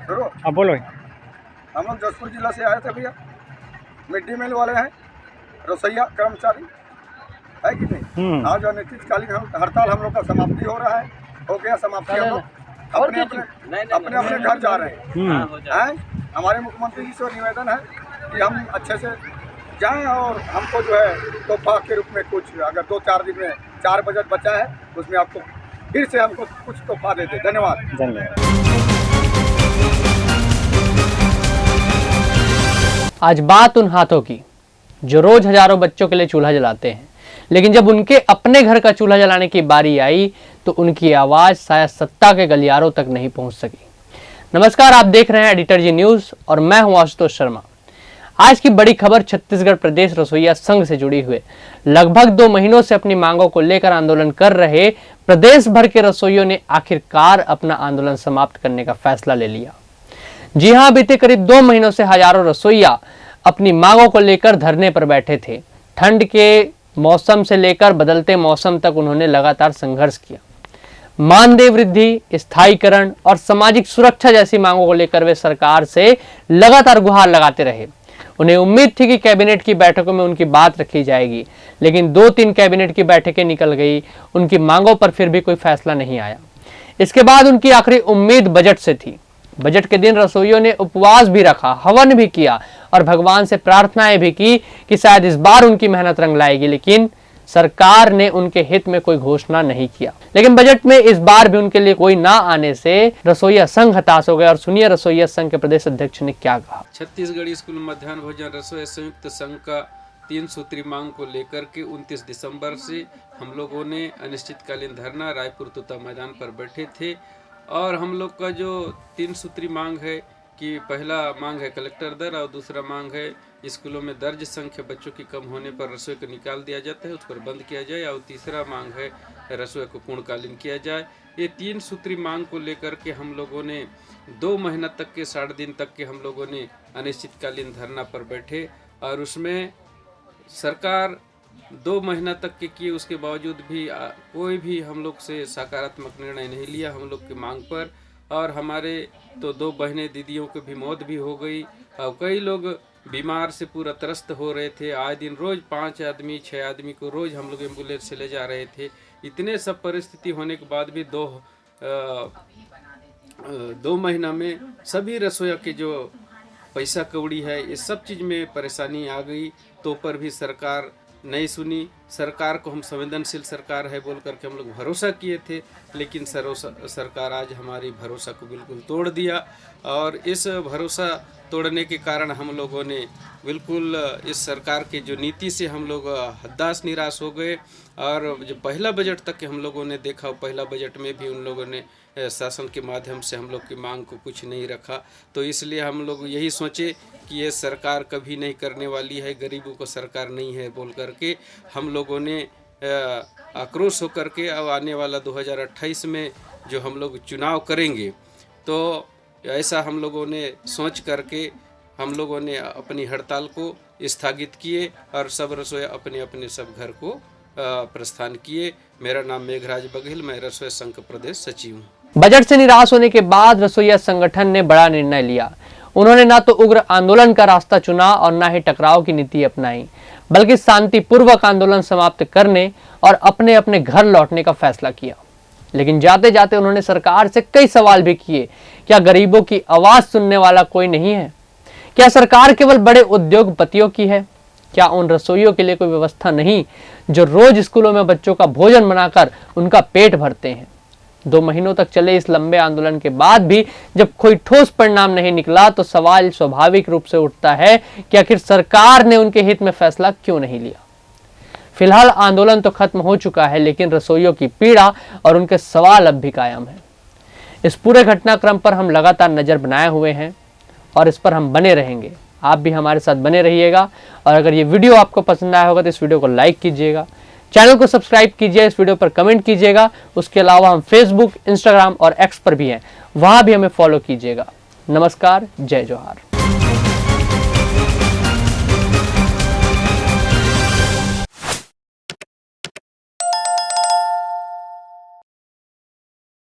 शुरू अब बोलो। हम लोग जसपुर जिला से आए थे भैया। मिड डे मील वाले हैं, रसोईया कर्मचारी है कि नहीं। आज अनिश्चितकालीन हड़ताल हम लोग का समाप्ति हो रहा है। हो गया समाप्ति। हम लोग अपने अपने घर जा रहे हैं। हमारे मुख्यमंत्री जी से निवेदन है कि हम अच्छे से जाएं और हमको जो है तोहफा के रूप में कुछ, अगर 2-4 दिन में 4 बजट बचा है उसमें आपको फिर से हमको कुछ तोहफा दे दे। धन्यवाद। आज बात उन हाथों की जो रोज हजारों बच्चों के लिए चूल्हा जलाते हैं, लेकिन जब उनके अपने घर का चूल्हा जलाने की बारी आई तो उनकी आवाज शायद सत्ता के गलियारों तक नहीं पहुंच सकी। नमस्कार, आप देख रहे हैं एडिटर जी न्यूज और मैं हूं आशुतोष शर्मा। आज की बड़ी खबर छत्तीसगढ़ प्रदेश रसोइया संघ से जुड़ी हुई। लगभग 2 महीनों से अपनी मांगों को लेकर आंदोलन कर रहे प्रदेश भर के रसोइयों ने आखिरकार अपना आंदोलन समाप्त करने का फैसला ले लिया। जी हां, बीते करीब 2 महीनों से हजारों रसोइया अपनी मांगों को लेकर धरने पर बैठे थे। ठंड के मौसम से लेकर बदलते मौसम तक उन्होंने लगातार संघर्ष किया। मानदेय वृद्धि, स्थायीकरण और सामाजिक सुरक्षा जैसी मांगों को लेकर वे सरकार से लगातार गुहार लगाते रहे। उन्हें उम्मीद थी कि कैबिनेट की बैठकों में उनकी बात रखी जाएगी, लेकिन 2-3 कैबिनेट की बैठकें निकल गई, उनकी मांगों पर फिर भी कोई फैसला नहीं आया। इसके बाद उनकी आखिरी उम्मीद बजट से थी। बजट के दिन रसोइयों ने उपवास भी रखा, हवन भी किया और भगवान से प्रार्थनाएं भी की कि शायद इस बार उनकी मेहनत रंग लाएगी, लेकिन सरकार ने उनके हित में कोई घोषणा नहीं किया। लेकिन बजट में इस बार भी उनके लिए कोई ना आने से रसोइया संघ हताश हो गए। और सुनिए रसोइया संघ के प्रदेश अध्यक्ष ने क्या कहा। छत्तीसगढ़ स्कूल मध्याह्न भोजन रसोई संयुक्त संघ का 3 सूत्री मांग को लेकर के 29 दिसंबर से हम लोगों ने अनिश्चितकालीन धरना रायपुर तोता मैदान पर बैठे थे। और हम लोग का जो 3 सूत्री मांग है कि पहला मांग है कलेक्टर दर और दूसरा मांग है स्कूलों में दर्ज संख्या बच्चों की कम होने पर रसोई को निकाल दिया जाता है, उस पर बंद किया जाए, और तीसरा मांग है रसोई को पूर्णकालीन किया जाए। ये 3 सूत्री मांग को लेकर के हम लोगों ने 2 महीना तक के 60 दिन तक के हम लोगों ने अनिश्चितकालीन धरना पर बैठे और उसमें सरकार 2 महीना तक के किए, उसके बावजूद भी कोई भी हम लोग से सकारात्मक निर्णय नहीं लिया हम लोग की मांग पर। और हमारे तो 2 बहनें दीदियों की भी मौत भी हो गई और कई लोग बीमार से पूरा त्रस्त हो रहे थे। आए दिन रोज 5 आदमी 6 आदमी को रोज हम लोग एम्बुलेंस से ले जा रहे थे। इतने सब परिस्थिति होने के बाद भी 2 महीना में सभी रसोइया के जो पैसा कौड़ी है ये सब चीज़ में परेशानी आ गई, तो पर भी सरकार नहीं सुनी। सरकार को हम संवेदनशील सरकार है बोल करके हम लोग भरोसा किए थे, लेकिन सरकार आज हमारी भरोसा को बिल्कुल तोड़ दिया। और इस भरोसा तोड़ने के कारण हम लोगों ने बिल्कुल इस सरकार के जो नीति से हम लोग हताश निराश हो गए। और जो पहला बजट तक के हम लोगों ने देखा, पहला बजट में भी उन लोगों ने शासन के माध्यम से हम लोग की मांग को कुछ नहीं रखा। तो इसलिए हम लोग यही सोचे कि ये सरकार कभी नहीं करने वाली है, गरीबों को सरकार नहीं है बोल करके हम लोगों ने आक्रोश होकर के अब आने वाला 2028 में जो हम लोग चुनाव करेंगे, तो ऐसा हम लोगों ने सोच करके हम लोगों ने अपनी हड़ताल को स्थगित किए और सब रसोइया अपने अपने सब घर को प्रस्थान किए। मेरा नाम मेघराज बघेल, मैं रसोई संघ प्रदेश सचिव हूँ। बजट से निराश होने के बाद रसोइया संगठन ने बड़ा निर्णय लिया। उन्होंने ना तो उग्र आंदोलन का रास्ता चुना और ना ही टकराव की नीति अपनाई, बल्कि शांतिपूर्वक आंदोलन समाप्त करने और अपने अपने घर लौटने का फैसला किया। लेकिन जाते जाते उन्होंने सरकार से कई सवाल भी किए। क्या गरीबों की आवाज सुनने वाला कोई नहीं है? क्या सरकार केवल बड़े उद्योगपतियों की है? क्या उन रसोइयों के लिए कोई व्यवस्था नहीं जो रोज स्कूलों में बच्चों का भोजन बनाकर उनका पेट भरते हैं? 2 महीनों तक चले इस लंबे आंदोलन के बाद भी जब कोई ठोस परिणाम नहीं निकला तो सवाल स्वाभाविक रूप से उठता है कि आखिर सरकार ने उनके हित में फैसला क्यों नहीं लिया। फिलहाल आंदोलन तो खत्म हो चुका है, लेकिन रसोइयों की पीड़ा और उनके सवाल अब भी कायम है। इस पूरे घटनाक्रम पर हम लगातार नजर बनाए हुए हैं और इस पर हम बने रहेंगे। आप भी हमारे साथ बने रहिएगा और अगर ये वीडियो आपको पसंद आया होगा तो इस वीडियो को लाइक कीजिएगा, चैनल को सब्सक्राइब कीजिए, इस वीडियो पर कमेंट कीजिएगा। उसके अलावा हम फेसबुक, इंस्टाग्राम और एक्स पर भी हैं, वहां भी हमें फॉलो कीजिएगा। नमस्कार, जय जोहार।